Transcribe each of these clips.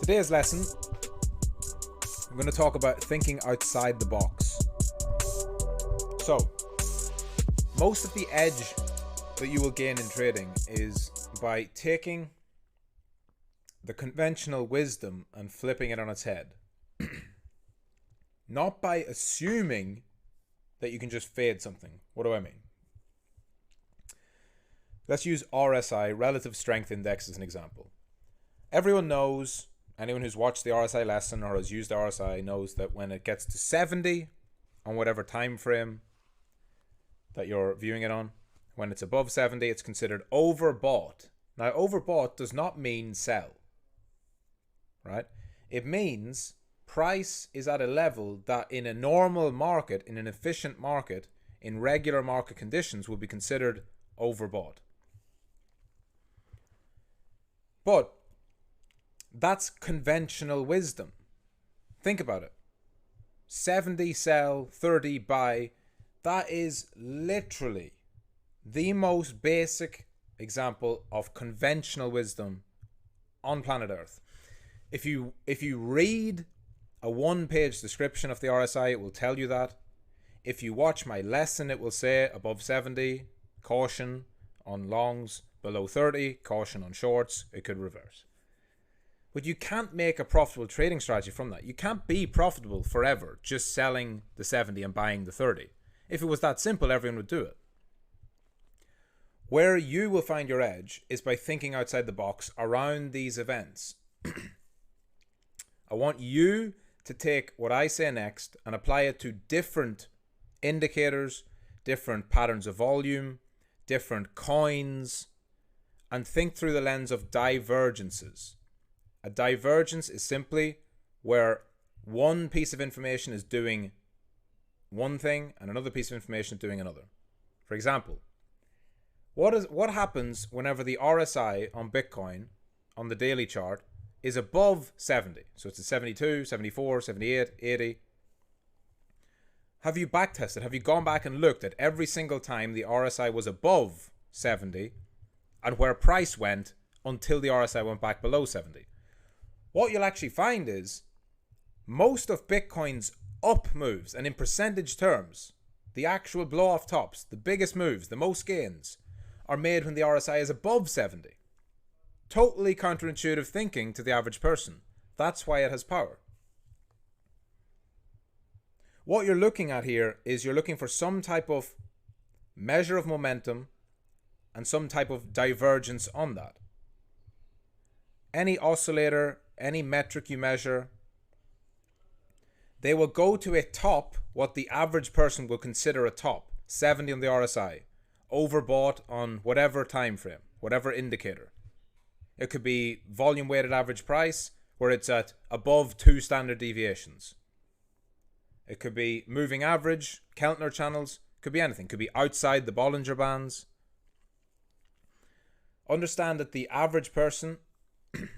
Today's lesson, I'm going to talk about thinking outside the box. So, most of the edge that you will gain in trading is by taking the conventional wisdom and flipping it on its head. Not by assuming that you can just fade something. What do I mean? Let's use RSI, Relative Strength Index, as an example. Everyone knows, anyone who's watched the RSI lesson or has used the RSI knows that when it gets to 70 on whatever time frame that you're viewing it on, when it's above 70, it's considered overbought. Now, overbought does not mean sell, right? It means price is at a level that in a normal market, in an efficient market, in regular market conditions would be considered overbought. But that's conventional wisdom. Think about it. 70 sell, 30 buy. That is literally the most basic example of conventional wisdom on planet Earth. If you read a one-page description of the RSI, it will tell you that. If you watch my lesson, it will say above 70, caution on longs, below 30, caution on shorts, it could reverse. But you can't make a profitable trading strategy from that. You can't be profitable forever just selling the 70 and buying the 30. If it was that simple, everyone would do it. Where you will find your edge is by thinking outside the box around these events. I want you to take what I say next and apply it to different indicators, different patterns of volume, different coins, and think through the lens of divergences. A divergence is simply where one piece of information is doing one thing and another piece of information is doing another. For example, what happens whenever the RSI on Bitcoin on the daily chart is above 70? So it's at 72, 74, 78, 80. Have you backtested? Have you gone back and looked at every single time the RSI was above 70 and where price went until the RSI went back below 70? What you'll actually find is most of Bitcoin's up moves, and in percentage terms, the actual blow off tops, the biggest moves, the most gains, are made when the RSI is above 70. Totally counterintuitive thinking to the average person. That's why it has power. What you're looking at here is you're looking for some type of measure of momentum and some type of divergence on that. Any oscillator, any metric you measure, they will go to a top, what the average person will consider a top, 70 on the RSI, overbought on whatever time frame, whatever indicator. It could be volume weighted average price, where it's at above 2 standard deviations. It could be moving average, Keltner channels, could be anything, could be outside the Bollinger Bands. Understand that the average person,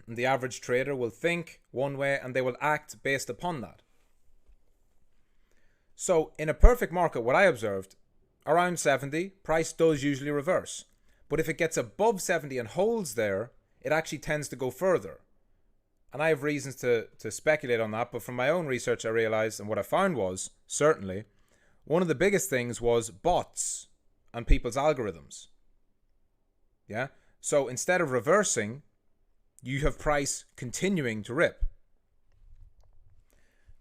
the average trader will think one way and they will act based upon that. So in a perfect market, what I observed, around 70, price does usually reverse. But if it gets above 70 and holds there, it actually tends to go further. And I have reasons to speculate on that, but from my own research I realized, and what I found was, certainly, one of the biggest things was bots and people's algorithms. Yeah? So instead of reversing, you have price continuing to rip.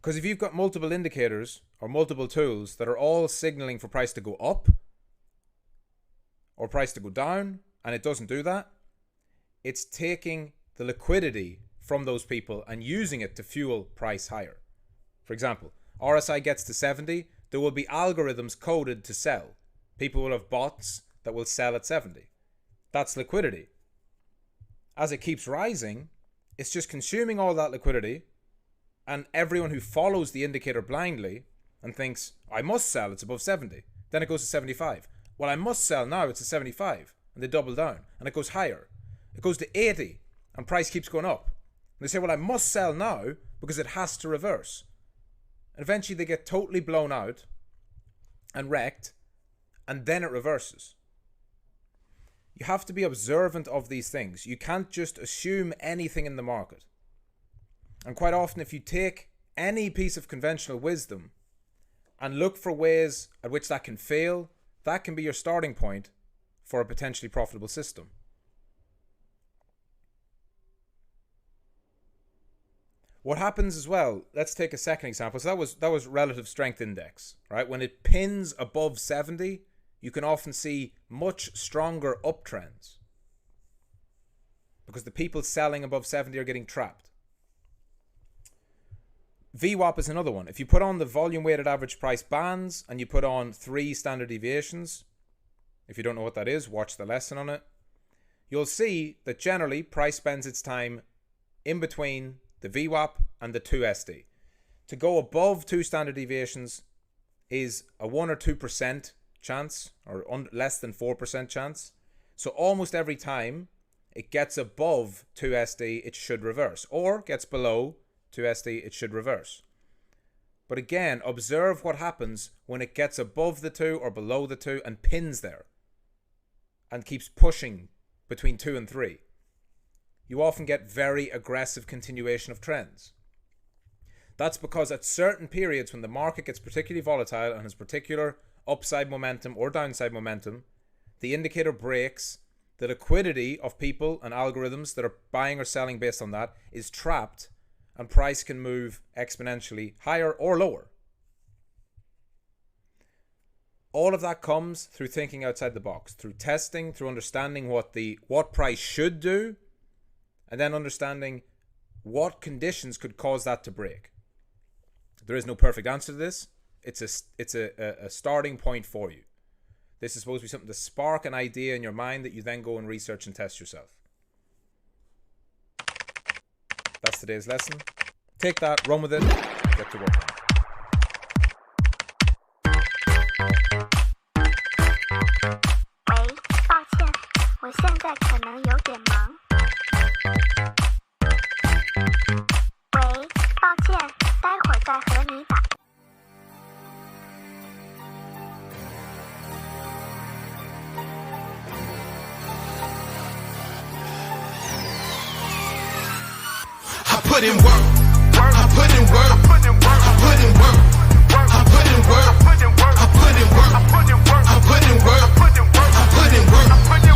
Because if you've got multiple indicators or multiple tools that are all signaling for price to go up or price to go down, and it doesn't do that, it's taking the liquidity from those people and using it to fuel price higher. For example, RSI gets to 70, there will be algorithms coded to sell. People will have bots that will sell at 70. That's liquidity. As it keeps rising, it's just consuming all that liquidity, and everyone who follows the indicator blindly and thinks, I must sell, it's above 70. Then it goes to 75. Well, I must sell now, it's at 75. And they double down, and it goes higher. It goes to 80, and price keeps going up. And they say, well, I must sell now because it has to reverse. And eventually they get totally blown out and wrecked, and then it reverses. You have to be observant of these things. You can't just assume anything in the market. And quite often, if you take any piece of conventional wisdom and look for ways at which that can fail, that can be your starting point for a potentially profitable system. What happens as well, let's take a second example. So that was relative strength index, right? When it pins above 70, you can often see much stronger uptrends because the people selling above 70 are getting trapped. VWAP is another one. If you put on the volume weighted average price bands and you put on 3 standard deviations, if you don't know what that is, watch the lesson on it. You'll see that generally price spends its time in between the VWAP and the 2SD. To go above 2 standard deviations is a 1 or 2% chance, or less than 4% chance. So almost every time it gets above 2SD, it should reverse, or gets below 2SD, it should reverse. But again, observe what happens when it gets above the 2 or below the 2 and pins there and keeps pushing between 2 and 3. You often get very aggressive continuation of trends. That's because at certain periods when the market gets particularly volatile and has particular upside momentum or downside momentum, the indicator breaks, the liquidity of people and algorithms that are buying or selling based on that is trapped, and price can move exponentially higher or lower. All of that comes through thinking outside the box, through testing, through understanding what price should do, and then understanding what conditions could cause that to break. There is no perfect answer to this. It's a starting point for you. This is supposed to be something to spark an idea in your mind that you then go and research and test yourself. That's today's lesson. Take that, run with it, get to work. Put in work, I put in work, I put in work, I put in work, I put in work, I put in work, I put in work, I put in work, I put in work, I put in work, I put in work.